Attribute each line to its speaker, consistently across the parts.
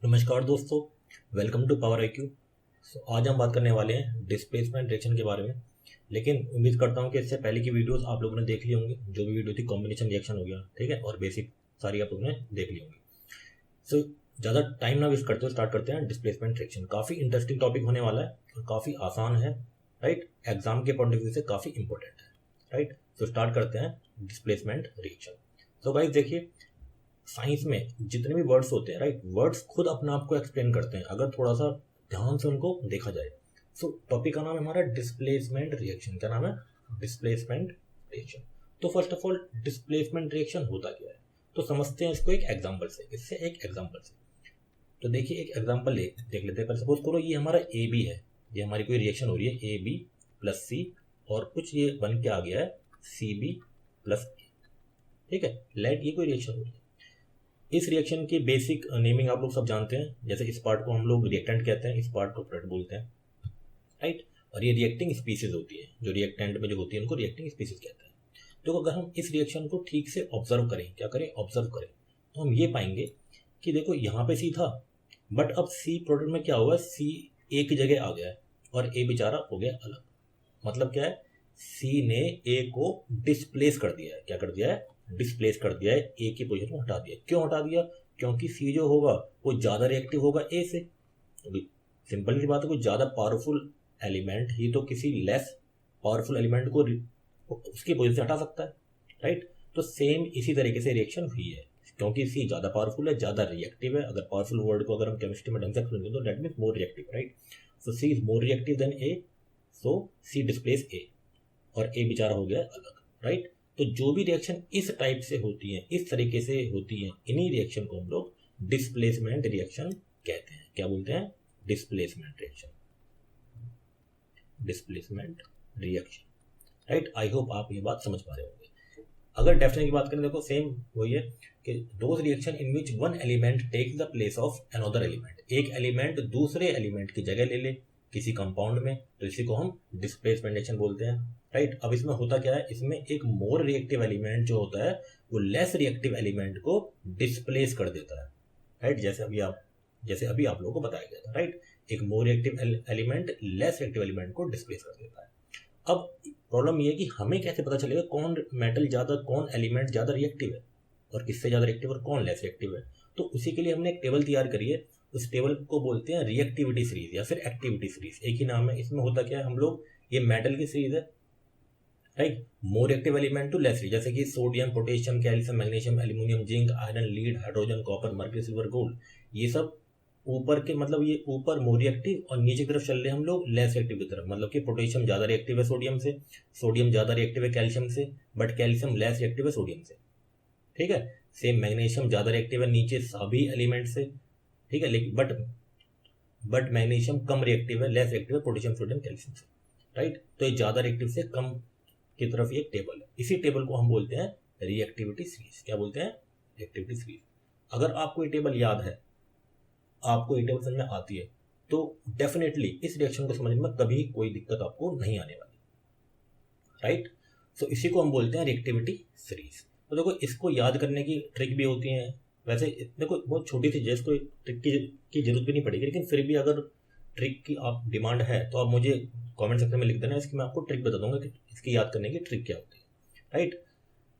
Speaker 1: नमस्कार दोस्तों, welcome to power IQ। आज हम बात करने वाले हैं डिस्प्लेसमेंट रिएक्शन के बारे में। लेकिन उम्मीद करता हूं कि इससे पहले की वीडियोस आप लोगों ने देख ली होंगी। जो भी वीडियो थी कॉम्बिनेशन रिएक्शन हो गया, ठीक है, और बेसिक सारी आप लोगों ने देख ली होंगी। सो ज़्यादा टाइम ना वेस्ट करते हुए स्टार्ट करते हैं डिस्प्लेसमेंट रिएक्शन। काफ़ी इंटरेस्टिंग टॉपिक होने वाला है और काफ़ी आसान है, राइट। एग्जाम के पॉइंट ऑफ व्यू से काफ़ी इंपॉर्टेंट है, राइट। तो स्टार्ट करते हैं डिस्प्लेसमेंट रिएक्शन। तो गाइस देखिए, साइंस में जितने भी वर्ड्स होते हैं, राइट, वर्ड्स खुद अपने आप को एक्सप्लेन करते हैं अगर थोड़ा सा ध्यान से उनको देखा जाए। सो टॉपिक का नाम है हमारा डिस्प्लेसमेंट रिएक्शन। क्या नाम है? Displacement reaction. तो first of all displacement reaction होता क्या है, तो समझते हैं इसको एक एग्जांपल से। इससे एक एग्जांपल से तो देखिए, एक एग्जांपल देख लेते हैं। पर सपोज करो ये हमारा ए बी है, ये हमारी कोई रिएक्शन हो रही है ए बी प्लस सी, और कुछ ये बन के आ गया है सी बी प्लस ए, ठीक है। लेट ये कोई रिएक्शन हो रही है। इस रिएक्शन की बेसिक नेमिंग आप लोग सब जानते हैं। जैसे इस पार्ट को हम लोग रिएक्टेंट कहते हैं, इस पार्ट को प्रोडक्ट बोलते हैं, राइट। और ये रिएक्टिंग स्पीसीज होती है, जो रिएक्टेंट में जो होती है उनको रिएक्टिंग स्पीसीज कहते हैं। तो अगर हम इस रिएक्शन को ठीक से ऑब्जर्व करें, क्या करें, ऑब्जर्व करें, तो हम ये पाएंगे कि देखो यहाँ पे सी था, बट अब सी प्रोडक्ट में क्या हुआ, सी एक जगह आ गया है और ए बेचारा हो गया अलग। मतलब क्या है, सी ने ए को डिस्प्लेस कर दिया है। क्या कर दिया है? डिस्प्लेस कर दिया है, ए की पोजीशन को हटा दिया। क्यों हटा दिया? क्योंकि सी जो होगा वो ज़्यादा रिएक्टिव होगा ए से। सिंपल सी बात है, कोई ज़्यादा पावरफुल एलिमेंट ही तो किसी लेस पावरफुल एलिमेंट को उसकी पोजीशन से हटा सकता है, राइट। तो सेम इसी तरीके से रिएक्शन हुई है, क्योंकि सी ज़्यादा पावरफुल है, ज़्यादा रिएक्टिव है। अगर पावरफुल वर्ड को अगर हम केमिस्ट्री में ढंग से एक्सप्लेन करें तो that means more reactive, right. So C is more reactive than A, so C displace A, और ए बेचारा हो गया अलग, राइट। तो जो भी रिएक्शन इस टाइप से होती है, इस तरीके से होती है, इन्हीं रिएक्शन को हम लोग डिस्प्लेसमेंट रिएक्शन कहते हैं। क्या बोलते हैं? Displacement reaction, displacement reaction, right. I hope आप ये बात समझ पा रहे होंगे। अगर डेफिनेशन की बात करें, देखो सेम वही है कि those reaction in which one element takes the place of another element. एक एलिमेंट दूसरे एलिमेंट की जगह ले ले किसी कंपाउंड में, तो इसी को हम डिस्प्लेसमेंट रिएक्शन बोलते हैं, राइट। अब इसमें होता क्या है, इसमें एक मोर रिएक्टिव एलिमेंट जो होता है वो लेस रिएक्टिव एलिमेंट को डिस्प्लेस कर देता है, राइट। जैसे अभी आप लोगों को बताया गया था, राइट। एक more reactive element less reactive element को डिस्प्लेस कर देता है। अब प्रॉब्लम ये है कि हमें कैसे पता चलेगा कौन मेटल ज़्यादा, कौन एलिमेंट ज़्यादा रिएक्टिव है और किससे ज़्यादा रिएक्टिव और कौन लेस रिएक्टिव है। तो उसी के लिए हमने एक टेबल तैयार करी है। उस टेबल को बोलते हैं रिएक्टिविटी सीरीज या फिर एक्टिविटी सीरीज, एक ही नाम है। इसमें होता क्या है, हम लोग ये मेटल की सीरीज है, right. More active element to less, जैसे कि sodium, potassium, calcium, magnesium, aluminium, zinc, iron, lead, hydrogen, copper, mercury, silver, gold. ये सब ऊपर के, मतलब ये ऊपर मोर रिएक्टिव और नीचे की तरफ चल रहे हैं हम लोग लेस रिएक्टिव की तरफ। मतलब कि पोटेशियम ज़्यादा रिएक्टिव है सोडियम से, सोडियम ज़्यादा रिएक्टिव है कैल्शियम से, बट कैल्शियम लेस रिएक्टिव है सोडियम से, ठीक है। सेम मैग्नीशियम ज़्यादा रिएक्टिव है नीचे सभी एलिमेंट से, ठीक है, लेकिन बट मैग्नीशियम कम रिएक्टिव है, लेस रिएक्टिव है पोटेशियम, सोडियम, कैल्शियम से, राइट। तो ये ज़्यादा रिएक्टिव से कम की तरफ ये टेबल है। इसी टेबल को हम बोलते हैं रिएक्टिविटी सीरीज। क्या बोलते हैं? Reactivity series. अगर आपको ये टेबल याद है, आपको ये टेबल समझ में आती है, तो डेफिनेटली इस रिएक्शन को समझने में कभी कोई दिक्कत आपको नहीं आने वाली, राइट। सो इसी को हम बोलते हैं रिएक्टिविटी सीरीज। तो देखो, इसको याद करने की ट्रिक भी होती है। वैसे देखो बहुत छोटी सी चीज़, कोई ट्रिक की जरूरत भी नहीं पड़ेगी, लेकिन फिर भी अगर ट्रिक की आप डिमांड है तो आप मुझे कमेंट सेक्शन में लिख देना, इसकी मैं आपको ट्रिक बता दूंगा कि इसकी याद करने की ट्रिक क्या होती है, राइट।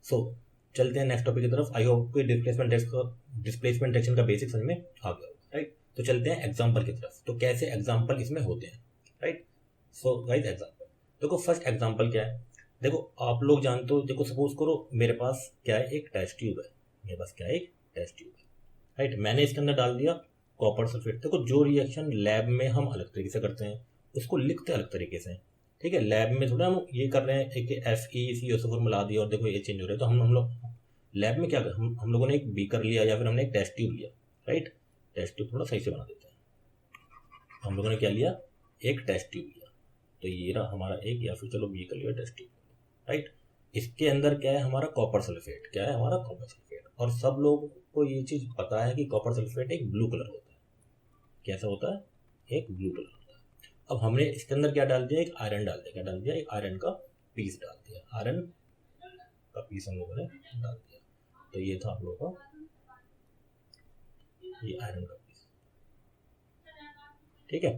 Speaker 1: सो चलते हैं नेक्स्ट टॉपिक की तरफ। आई होप कि डिस्प्लेसमेंट रिएक्शन का बेसिक समझ में आ गया, राइट। तो चलते हैं एग्जाम्पल की तरफ। तो कैसे एग्जाम्पल इसमें होते हैं, राइट। सो गाइस एग्जाम्पल देखो, फर्स्ट एग्जाम्पल क्या है, देखो आप लोग जानते हो। देखो सपोज करो मेरे पास क्या है, एक टेस्ट ट्यूब है। मेरे पास क्या है, एक टेस्ट ट्यूब है, राइट। मैंने इसके अंदर डाल दिया कॉपर सल्फेट। देखो जो रिएक्शन लैब में हम अलग तरीके से करते हैं, उसको लिखते अलग तरीके से हैं, ठीक है। लैब में थोड़ा हम ये कर रहे हैं, एक FeCO4 मिला दिया और देखो ये चेंज हो रहा है। तो हम लोग लैब में क्या कर, हम लोगों ने एक बीकर लिया या फिर हमने एक टेस्ट ट्यूब लिया, राइट। टेस्ट ट्यूब थोड़ा सही से बना देते हैं। हम लोगों ने क्या लिया, एक टेस्ट ट्यूब लिया। तो ये रहा हमारा एक, या फिर चलो बीकर लिया, टेस्ट ट्यूब, राइट। इसके अंदर क्या है हमारा, कॉपर सल्फेट। क्या है हमारा, कॉपर सल्फेट। और सब लोगों को ये चीज़ पता है कि कॉपर सल्फेट एक ब्लू कलर होता है। कैसा होता है? एक ब्लू कलर होता है। अब हमने इसके अंदर क्या डाल दिया, एक आयरन डाल दिया। क्या डाल दिया? एक आयरन का पीस डाल दिया। आयरन का पीस हम लोगों ने डाल दिया। तो ये था हम लोगों का ये आयरन का पीस, ठीक है।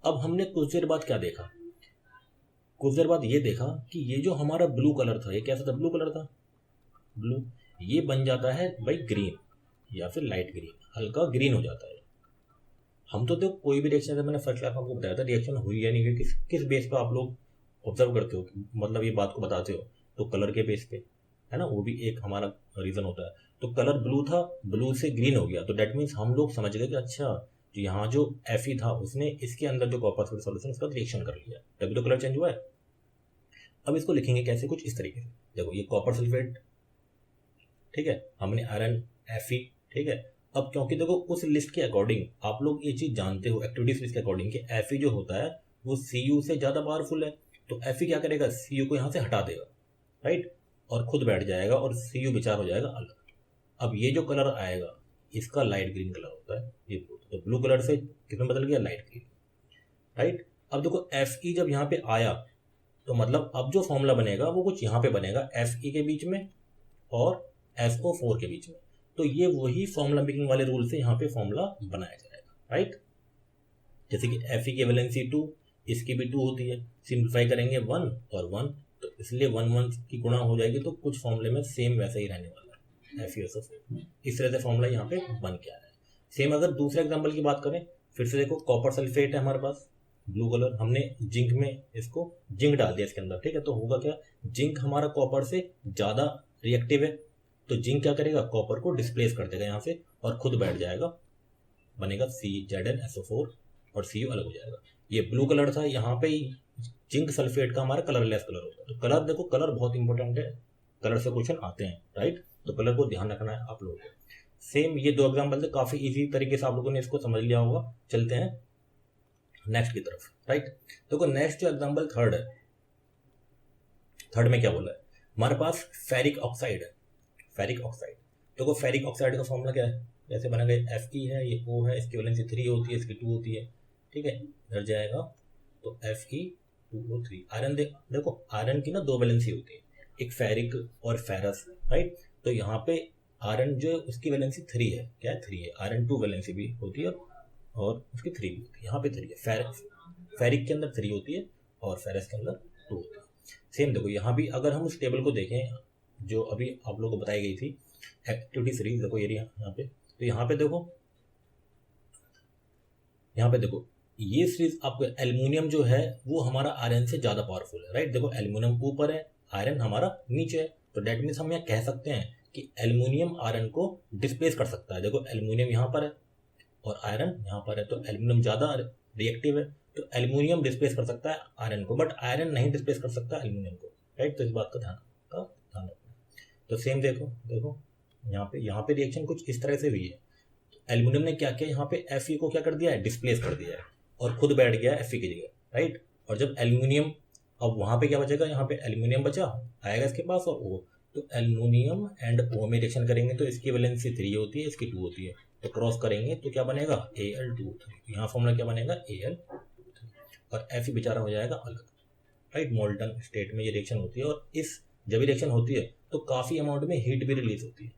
Speaker 1: अब हमने कुछ देर बाद क्या देखा, कुछ देर बाद ये देखा कि ये जो हमारा ब्लू कलर था, ये कैसा था, ब्लू कलर था, ब्लू, ये बन जाता है भाई ग्रीन या फिर लाइट ग्रीन, हल्का ग्रीन हो जाता है। हम तो देखो कोई भी रिएक्शन, जैसे मैंने फर्स्ट क्लास में आपको बताया था, रिएक्शन हुई है नहीं हुई, किस किस बेस पे आप लोग ऑब्जर्व करते हो, मतलब ये बात को बताते हो, तो कलर के बेस पे, है ना, वो भी एक हमारा रीजन होता है। तो कलर ब्लू था, ब्लू से ग्रीन हो गया, तो डेट मीन्स हम लोग समझ गए कि अच्छा, तो यहाँ जो Fe था उसने इसके अंदर जो कॉपर सल्फेट सॉल्यूशन उसका रिएक्शन कर लिया, तभी तो कलर चेंज हुआ है। अब इसको लिखेंगे कैसे, कुछ इस तरीके से, देखो ये कॉपर सल्फेट, ठीक है, हमने आयरन Fe, ठीक है। अब क्योंकि देखो उस लिस्ट के अकॉर्डिंग आप लोग ये चीज जानते हो, एक्टिविटीज लिस्ट के अकॉर्डिंग कि Fe जो होता है वो Cu से ज्यादा पावरफुल है, तो Fe क्या करेगा, Cu को यहाँ से हटा देगा, राइट, और खुद बैठ जाएगा और Cu विचार हो जाएगा अलग। अब ये जो कलर आएगा इसका लाइट ग्रीन कलर होता है, ये ब्लू, तो ब्लू कलर से किसमें बदल गया, लाइट ग्रीन, राइट। अब देखो Fe जब यहाँ पे आया तो मतलब अब जो फॉर्मूला बनेगा वो कुछ यहाँ पे बनेगा, Fe के बीच में और SO4 के बीच में, तो ये वही फॉर्मूला मेकिंग वाले रूल से यहाँ पे फॉर्मूला बनाया जाएगा, राइट। जैसे कि Fe की वैलेंसी 2, इसकी भी 2 होती है, सिंप्लीफाई करेंगे 1 और 1, तो इसलिए 1 1 की गुणा हो जाएगी, तो कुछ फॉर्मूले में सेम वैसे ही रहने वाला है, FeSO4, इस तरह से फॉर्मूला यहाँ पे बन के आ रहा है। सेम अगर दूसरे एग्जाम्पल की बात करें, फिर से देखो कॉपर सल्फेट है हमारे पास, ब्लू कलर, हमने जिंक में इसको जिंक डाल दिया इसके अंदर, ठीक है, तो होगा क्या, जिंक हमारा कॉपर से ज़्यादा रिएक्टिव है, तो जिंक क्या करेगा, कॉपर को डिस्प्लेस कर देगा यहाँ से और खुद बैठ जाएगा, बनेगा CzNSO4 और Cu अलग हो जाएगा। ये ब्लू कलर था, यहाँ पे जिंक सल्फेट का हमारा कलरलेस कलर होता है। तो कलर देखो, कलर बहुत इंपॉर्टेंट है, कलर से क्वेश्चन आते हैं, राइट, तो कलर को ध्यान रखना है आप लोगों को। सेम ये 2 एग्जाम्पल थे, काफी इजी तरीके से आप लोगों ने इसको समझ लिया होगा। चलते हैं नेक्स्ट की तरफ, राइट। देखो नेक्स्ट जो एग्जाम्पल थर्ड है, थर्ड में क्या बोला है, हमारे पास फेरिक ऑक्साइड है, फेरिक ऑक्साइड। देखो फेरिक ऑक्साइड का फॉर्मूला क्या है, जैसे बनेगा Fe है, ये O है, इसकी वैलेंसी 3 होती है, इसकी 2 होती है, ठीक है, इधर जाएगा तो Fe2O3। आयरन देखो आयरन की ना 2 वैलेंसी होती है, एक फेरिक और फेरस, राइट, तो यहाँ पे आयरन जो है उसकी वैलेंसी 3 है, क्या है, 3 है, आयरन 2 वैलेंसी भी होती है और उसकी 3 भी होती है, यहाँ पे 3 है, फेरिक के अंदर 3 होती है और फेरस के अंदर 2 होती है। सेम देखो यहाँ भी अगर हम उस टेबल को देखें जो अभी आप लोगों को बताई गई थी एक्टिविटी सीरीज, देखो ये यहाँ पे, तो यहाँ पे देखो, यहाँ पे देखो ये सीरीज आपको, एल्युमिनियम जो है वो हमारा आयरन से ज़्यादा पावरफुल है, राइट, देखो एल्युमिनियम ऊपर है, आयरन हमारा नीचे है, तो डेट मीन्स हम यहाँ कह सकते हैं कि एल्युमिनियम आयरन को डिस्प्लेस कर सकता है। देखो एल्युमिनियम यहाँ पर है और आयरन यहाँ पर है, तो एल्युमिनियम ज़्यादा रिएक्टिव है, तो एल्युमिनियम डिस्प्लेस कर सकता है आयरन को, बट आयरन नहीं डिस्प्लेस कर सकता एल्युमिनियम को, राइट, तो इस बात का ध्यान रखना। तो सेम देखो देखो यहाँ पे रिएक्शन कुछ इस तरह से हुई है, एल्युमिनियम ने क्या किया, यहाँ पे Fe को क्या कर दिया है, डिस्प्लेस कर दिया है और खुद बैठ गया Fe की जगह, राइट, और जब एल्युमिनियम, अब वहाँ पे क्या बचेगा, यहाँ पे एल्युमिनियम बचा आएगा इसके पास और O, तो एल्युमिनियम एंड O में रिएक्शन करेंगे तो इसकी वैलेंसी 3 होती है, इसकी 2 होती है, तो क्रॉस करेंगे तो क्या बनेगा, Al2O3, यहाँ फॉर्मूला क्या बनेगा, Al2O3, और Fe बेचारा हो जाएगा अलग, राइट, मोल्टन स्टेट में ये रिएक्शन होती है, और इस जब ये रिएक्शन होती है तो काफ़ी अमाउंट में हीट भी रिलीज होती है,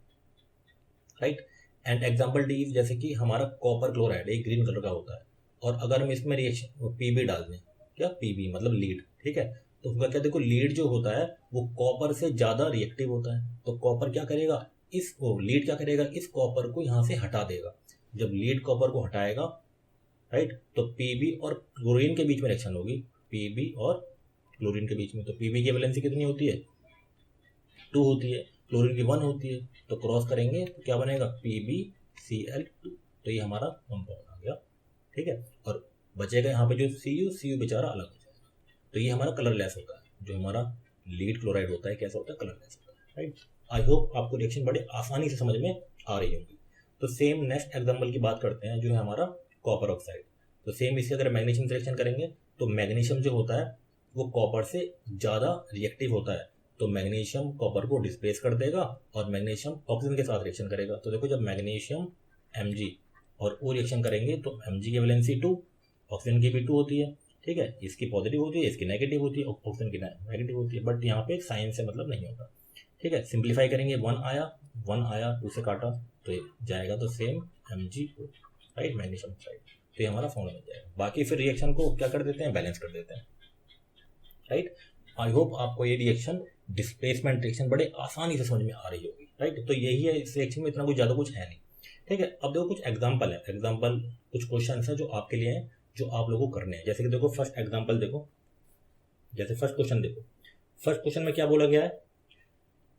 Speaker 1: राइट। एंड एग्जाम्पल डी, जैसे कि हमारा कॉपर क्लोराइड एक ग्रीन कलर का होता है, और अगर हम इसमें रिएक्शन Pb डाल दें, क्या Pb मतलब लीड, ठीक है, तो होगा क्या, देखो लीड जो होता है वो कॉपर से ज़्यादा रिएक्टिव होता है, तो कॉपर क्या करेगा, लीड क्या करेगा, इस कॉपर को यहाँ से हटा देगा, जब लीड कॉपर को हटाएगा, राइट, तो Pb और क्लोरीन के बीच में रिएक्शन होगी, Pb और क्लोरीन के बीच में, तो Pb की वैलेंसी कितनी होती है, 2 होती है, क्लोरीन की 1 होती है, तो क्रॉस करेंगे तो क्या बनेगा, PbCl2, तो ये हमारा कंपाउंड आ गया, ठीक है, और बचेगा यहाँ पे जो Cu बेचारा अलग हो जाएगा, तो ये हमारा कलरलेस होता है, जो हमारा लीड क्लोराइड होता है कैसा होता है, कलरलेस होता है, राइट। आई होप आपको रिएक्शन बड़े आसानी से समझ में आ रही होंगी। तो सेम नेक्स्ट एग्जाम्पल की बात करते हैं, जो है हमारा कॉपर ऑक्साइड। तो सेम इसी अगर मैग्नीशियम से रिएक्शन करेंगे तो मैग्नीशियम जो होता है वो कॉपर से ज़्यादा रिएक्टिव होता है, तो मैग्नीशियम कॉपर को डिस्प्लेस कर देगा और मैग्नीशियम ऑक्सीजन के साथ रिएक्शन करेगा। तो देखो जब मैग्नीशियम Mg और O रिएक्शन करेंगे तो Mg की वैलेंसी 2, ऑक्सीजन की भी 2 होती है, ठीक है, इसकी पॉजिटिव होती है, इसकी नेगेटिव होती है, ऑक्सीजन की नेगेटिव होती है, बट यहाँ पे साइन से मतलब नहीं होता, ठीक है। सिंप्लीफाई करेंगे 1 आया 2 से काटा तो जाएगा, तो same Mg right, magnesium oxide. तो ये हमारा फॉर्मूला बन जाएगा। बाकी फिर रिएक्शन को क्या कर देते हैं, बैलेंस कर देते हैं, राइट। आई होप आपको ये रिएक्शन डिस्प्लेसमेंट रिएक्शन बड़े आसानी से समझ में आ रही होगी, राइट। तो यही है, इस रिएक्शन में इतना कुछ ज़्यादा कुछ है नहीं, ठीक है। अब देखो कुछ एग्जाम्पल है, एग्जाम्पल कुछ क्वेश्चन है जो आपके लिए हैं, जो आप लोगों को करने हैं। जैसे कि देखो फर्स्ट एग्जाम्पल देखो, जैसे फर्स्ट क्वेश्चन देखो, फर्स्ट क्वेश्चन में क्या बोला गया है,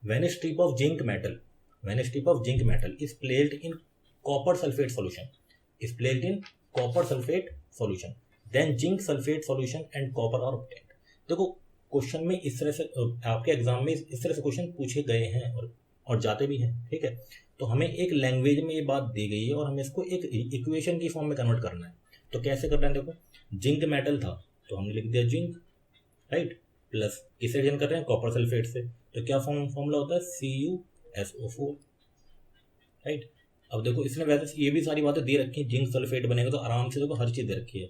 Speaker 1: when a strip of zinc metal, when a strip of zinc metal is placed in copper sulphate solution, is placed in copper sulphate solution, then zinc sulphate solution and copper are obtained. देखो question में इस तरह से आपके exam में इस तरह से क्वेश्चन पूछे गए हैं और जाते भी हैं, ठीक है। तो हमें एक लैंग्वेज में ये बात दी गई है और हमें इसको एक इक्वेशन की फॉर्म में कन्वर्ट करना है। तो कैसे करना है, देखो जिंक मेटल था तो हमने लिख दिया जिंक, राइट, प्लस किससे रिएक्शन कर रहे हैं, कॉपर सल्फेट से, तो क्या फॉर्मूला होता है, CuSO4, राइट। अब देखो इसमें वैसे ये भी सारी बातें दे रखी है, जिंक सल्फेट बनेगा तो आराम से देखो हर चीज़ दे रखी है,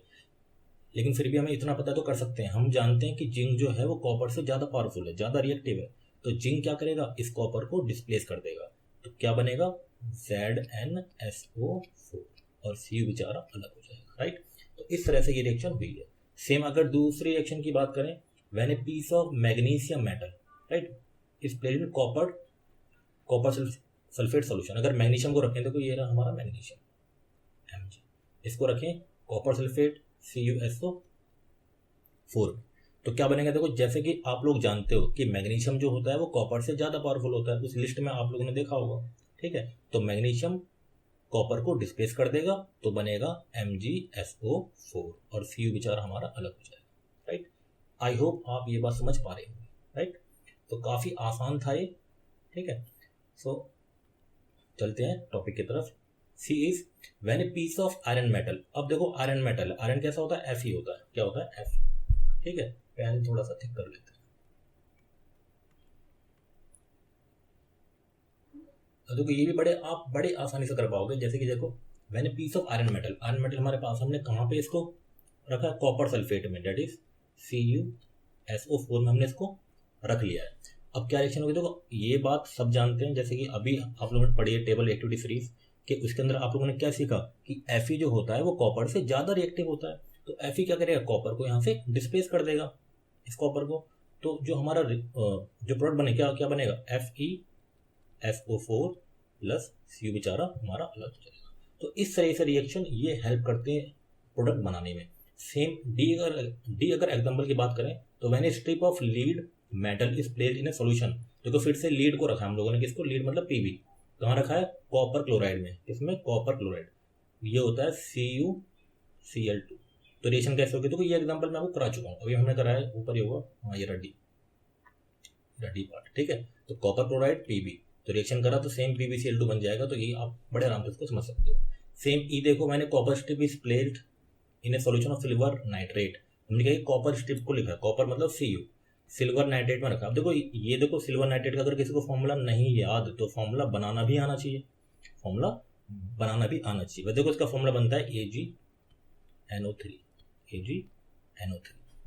Speaker 1: लेकिन फिर भी हमें इतना पता तो कर सकते हैं, हम जानते हैं कि जिंक जो है वो कॉपर से ज़्यादा पावरफुल है, ज़्यादा रिएक्टिव है। तो जिंक क्या करेगा, इस कॉपर को डिस्प्लेस कर देगा, तो क्या बनेगा ZnSO4 और Cu बेचारा अलग हो जाएगा, राइट। तो इस तरह से ये रिएक्शन हुई है। सेम अगर दूसरी रिएक्शन की बात करें, when a piece of magnesium metal, right, is placed in copper sulphate solution, अगर मैग्नीशियम को रखें, देखो ये रहा हमारा मैग्नीशियम Mg, इसको रखें कॉपर सल्फेट CuSO4, तो क्या बनेगा, देखो जैसे कि आप लोग जानते हो कि मैग्नीशियम जो होता है वो कॉपर से ज़्यादा पावरफुल होता है, उस लिस्ट में आप लोगों ने देखा होगा, ठीक है। तो मैग्नीशियम कॉपर को डिस्प्लेस कर देगा तो बनेगा MgSO4 और Cu बेचारा हमारा अलग हो जाएगा, राइट। आई होप आप ये बात समझ पा रहे होंगे, राइट। तो काफ़ी आसान था ये, ठीक है। सो चलते हैं टॉपिक की तरफ। C is when a piece of iron metal, अब देखो आयरन मेटल, आयरन कैसा होता है, Fe होता है, क्या होता है, Fe, ठीक है। पेन थोड़ा सा थिक कर लेते हैं। तो देखो ये भी आप बड़े आसानी से कर पाओगे। जैसे कि देखो when a piece of iron metal, iron metal हमारे पास, हमने कहाँ पे इसको रखा है, कॉपर सल्फेट में, डेट इज CuSO4 में हमने इसको रख लिया है। अब क्या रिएक्शन होगी, देखो ये बात सब जानते हैं, जैसे कि अभी आप लोगों ने पढ़ी है टेबल एक्टिविटी सीरीज कि उसके अंदर आप लोगों ने क्या सीखा कि Fe जो होता है वो कॉपर से ज़्यादा रिएक्टिव होता है। तो Fe क्या करेगा, कॉपर को यहाँ से डिस्प्लेस कर देगा, इस कॉपर को। तो जो हमारा जो प्रोडक्ट बने, क्या बनेगा, FeSO4 प्लस Cu बेचारा हमारा अलग हो जाएगा। तो इस तरह से रिएक्शन ये हेल्प करते हैं प्रोडक्ट बनाने में। सेम डी अगर एग्जाम्पल की बात करें, तो when a strip of lead metal is placed in A solution, देखो फिर से लीड को रखा हम लोगों ने, किसको, लीड मतलब Pb, कहाँ रखा है, कॉपर क्लोराइड में, इसमें कॉपर क्लोराइड, ये होता है CuCl2। तो रिएक्शन कैसे होगी, तो ये एग्जांपल मैं आपको करा चुका हूँ, अभी हमने कराया है, ऊपर ही होगा, हाँ ये रडी पार्ट, ठीक है। तो कॉपर क्लोराइड Pb, तो रिएक्शन करा तो सेम PbCl2 बन जाएगा। तो ये आप बड़े आराम से इसको समझ सकते हो। सेम ई देखो, मैंने copper strip is placed in A solution of silver nitrate, हमने कहा कॉपर स्ट्रिप को लिखा, कॉपर मतलब Cu, सिल्वर नाइट्रेट में रखा। अब देखो ये देखो सिल्वर नाइट्रेट का अगर किसी को फॉर्मूला नहीं याद तो फॉर्मूला बनाना भी आना चाहिए, फॉर्मूला बनाना भी आना चाहिए। देखो इसका फॉर्मूला बनता है AgNO3,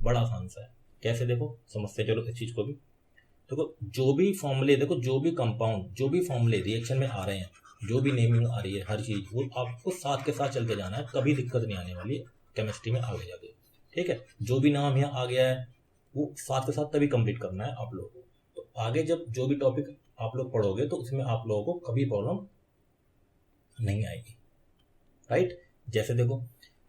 Speaker 1: बड़ा आसान सा है। कैसे, देखो समझते चलो इस चीज़ को भी। देखो जो भी फॉर्मूले, देखो जो भी कंपाउंड, जो भी फॉर्मूले रिएक्शन में आ रहे हैं, जो भी नेमिंग आ रही है, हर चीज़ वो आपको साथ के साथ चलते जाना है, कभी दिक्कत नहीं आने वाली है केमिस्ट्री में आगे जाके, ठीक है। जो भी नाम यहाँ आ गया है वो साथ के साथ तभी कंप्लीट करना है आप लोगों को। तो आगे जब जो भी टॉपिक आप लोग पढ़ोगे तो उसमें आप लोगों को कभी प्रॉब्लम नहीं आएगी, राइट। जैसे देखो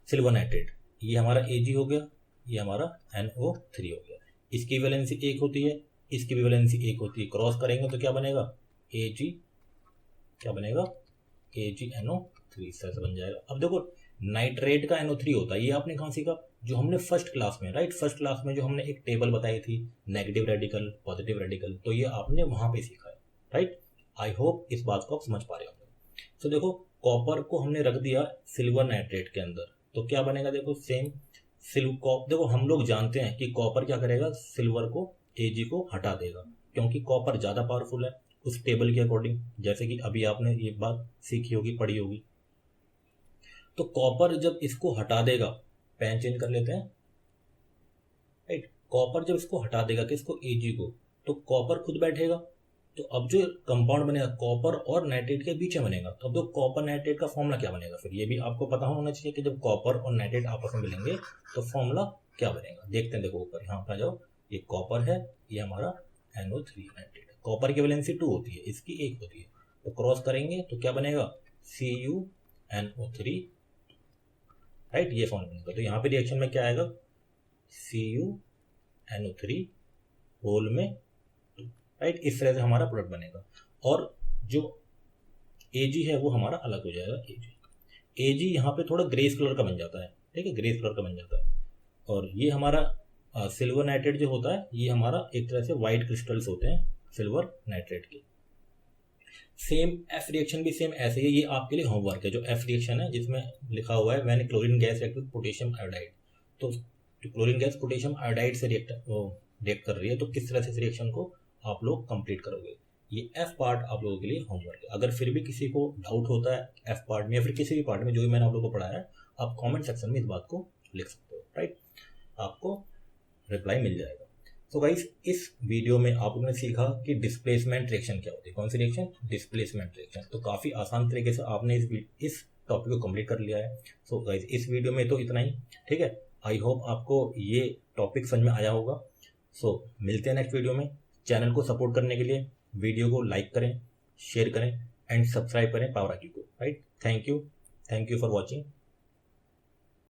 Speaker 1: सिल्वर नाइट्रेट, ये हमारा Ag हो गया, ये हमारा NO3 हो गया, इसकी वैलेंसी 1 होती है, इसकी भी वैलेंसी 1 होती है, क्रॉस करेंगे तो क्या बनेगा, AgNO3, इस तरह से बन जाएगा। अब देखो नाइट्रेट का NO3 होता है, ये आपने कहाँ सीखा, जो हमने फर्स्ट क्लास में, राइट, फर्स्ट क्लास में जो हमने एक टेबल बताई थी, नेगेटिव रेडिकल पॉजिटिव रेडिकल, तो ये आपने वहाँ पे सीखा है, राइट। आई होप इस बात को आप समझ पा रहे होंगे। तो देखो कॉपर को हमने रख दिया सिल्वर नाइट्रेट के अंदर, तो क्या बनेगा, देखो सेम देखो हम लोग जानते हैं कि कॉपर क्या करेगा, सिल्वर को Ag को हटा देगा, क्योंकि कॉपर ज़्यादा पावरफुल है उस टेबल के अकॉर्डिंग, जैसे कि अभी आपने ये बात सीखी होगी, पढ़ी होगी। तो कॉपर जब इसको हटा देगा, पेन चेंज कर लेते हैं, राइट, कॉपर जब इसको हटा देगा किसको, Ag को, तो कॉपर खुद बैठेगा, तो अब जो कंपाउंड बनेगा कॉपर और नाइट्रेट के बीच में बनेगा, तो अब तो कॉपर नाइट्रेट का फॉर्मूला क्या बनेगा, फिर ये भी आपको पता होना चाहिए कि जब कॉपर और नाइट्रेट आपस में मिलेंगे तो फॉर्मूला क्या बनेगा। देखते हैं, देखो ऊपर यहाँ पर आ जाओ, ये कॉपर है, ये हमारा NO3 नाइट्रेट है। कॉपर की वैलेंसी 2 होती है, इसकी 1 होती है, तो क्रॉस करेंगे तो क्या बनेगा CuNO3, राइट, ये फॉर्मूला बनेगा। तो यहाँ पे रिएक्शन में क्या आएगा CuNO3 होल में, राइट, इस तरह से हमारा प्रोडक्ट बनेगा। और जो Ag है वो हमारा अलग हो जाएगा। Ag यहाँ पे थोड़ा ग्रेस कलर का बन जाता है, ठीक है, ग्रेस कलर का बन जाता है। और ये हमारा सिल्वर नाइट्रेट जो होता है, ये हमारा एक तरह से वाइट क्रिस्टल्स होते हैं सिल्वर नाइट्रेट के। सेम F रिएक्शन भी सेम ऐसे ही, ये आपके लिए होमवर्क है। जो F रिएक्शन है जिसमें लिखा हुआ है when chlorine gas react with potassium iodide, तो जो क्लोरीन गैस पोटेशियम आयोडाइड से रिएक्ट कर रही है, तो किस तरह से इस रिएक्शन को आप लोग कंप्लीट करोगे, ये F पार्ट आप लोगों के लिए होमवर्क है। अगर फिर भी किसी को डाउट होता है F पार्ट में या फिर किसी भी पार्ट में जो भी मैंने आप लोगों को पढ़ाया है, आप कमेंट सेक्शन में इस बात को लिख सकते हो, राइट, आपको रिप्लाई मिल जाएगा। तो गाइस, इस वीडियो में आप लोगों ने सीखा कि डिस्प्लेसमेंट रिएक्शन क्या होती है। कौन सी रिएक्शन? Displacement reaction. तो काफ़ी आसान तरीके से आपने इस टॉपिक को कंप्लीट कर लिया है। सो गाइस, इस वीडियो में तो इतना ही, ठीक है। आई होप आपको ये टॉपिक समझ में आया होगा। सो मिलते हैं नेक्स्ट वीडियो में। चैनल को सपोर्ट करने के लिए वीडियो को लाइक करें, शेयर करें एंड सब्सक्राइब करें पावर आईक्यू को, right. Thank you for watching.